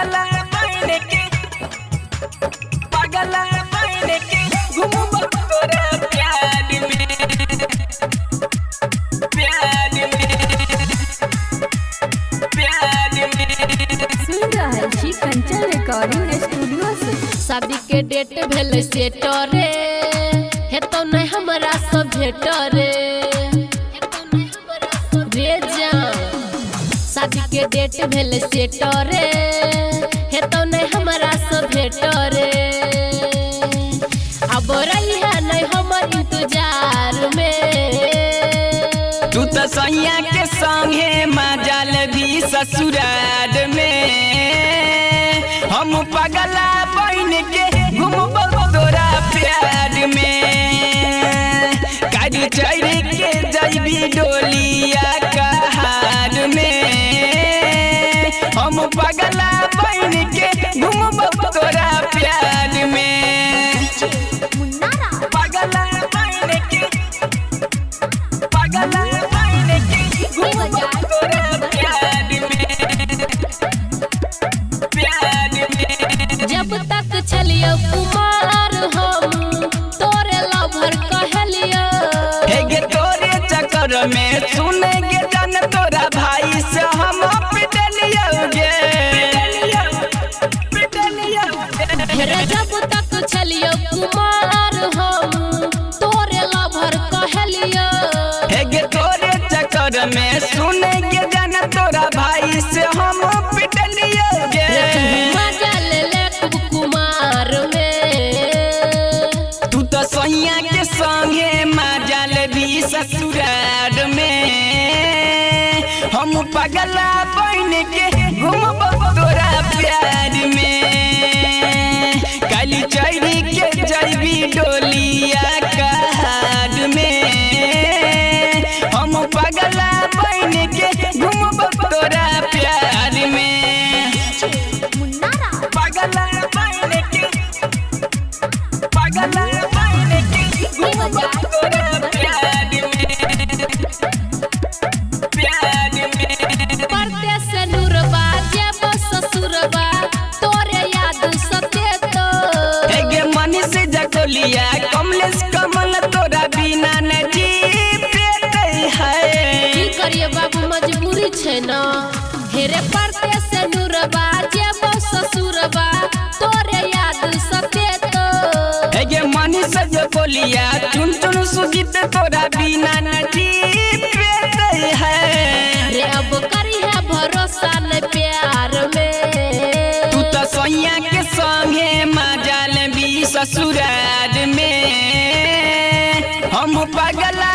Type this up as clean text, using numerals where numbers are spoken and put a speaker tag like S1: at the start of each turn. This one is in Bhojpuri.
S1: पगला मायने के पगला मायने के घूमब तोरा प्यार में प्यार में
S2: सुन रहल छी कंचन रिकॉर्डिंग स्टूडियो से।
S3: शादी के डेट भेल सेट रे हेतौ नहीं हमरा सब भेट रे जान। शादी के डेट भेल सेट रे हेतौ नहीं हमरा सब भेट रे। अब रहिया नहीं हमर इंतजार में।
S1: तू तो सैया के संगे मजाल भी ससुराल में। हम पगला बन के घूमब तोरा प्यार में। गाड़ी चढ़ के जइबी डोलिया कहार में। हम पगला बन के घूमब तोरा प्यार में। पगला बन के पगला बन के घूमब तोरा प्यार में प्यार में।
S3: जब तक चलियो कुमार हम तोरे लवर कहलियो।
S1: हेगे तोरे चक्कर में सुनेगे जान तोरा भाई से हम पिटलियोगे
S3: फिर जब तक चलियो कुमार हम तोरे लवर कहलियो।
S1: हेगे तोरे चक्कर में सुनेगे जान तोरा भाई से हम पिटलियोगे।
S3: मजा ले ले कुमार में।
S1: तू तो सैया के संगे मजाल भी ससुराल में। हम पगला बन के घूमब तोरा प्यार में। काली चढ़ के जइबी डोलिया कहार में। हम पगला बन के घूमब तोरा प्यार में। पगला बन के पगला बन के घूमब तोरा प्यार में प्यार में।
S3: परदेस नूरबा जेब ससुरबा तोरे याद सतेतो।
S1: हेगे मनीष जगोलिया कमलेश कमल तोरा बिना न जी पेटे है।
S3: की करिए बाबू मजबूरी छै न। हेरे परदेस नूरबा जेब ससुरबा तोरे याद सतेतो।
S1: हेगे मनीष जगोलिया चुन चुन सुजीत तोरा बिना न जी पेटे है।
S3: रे अब करी है भरोसा न प्यार में।
S1: तू तो सैया के संगे मजाल भी ससुराल में। हम पगला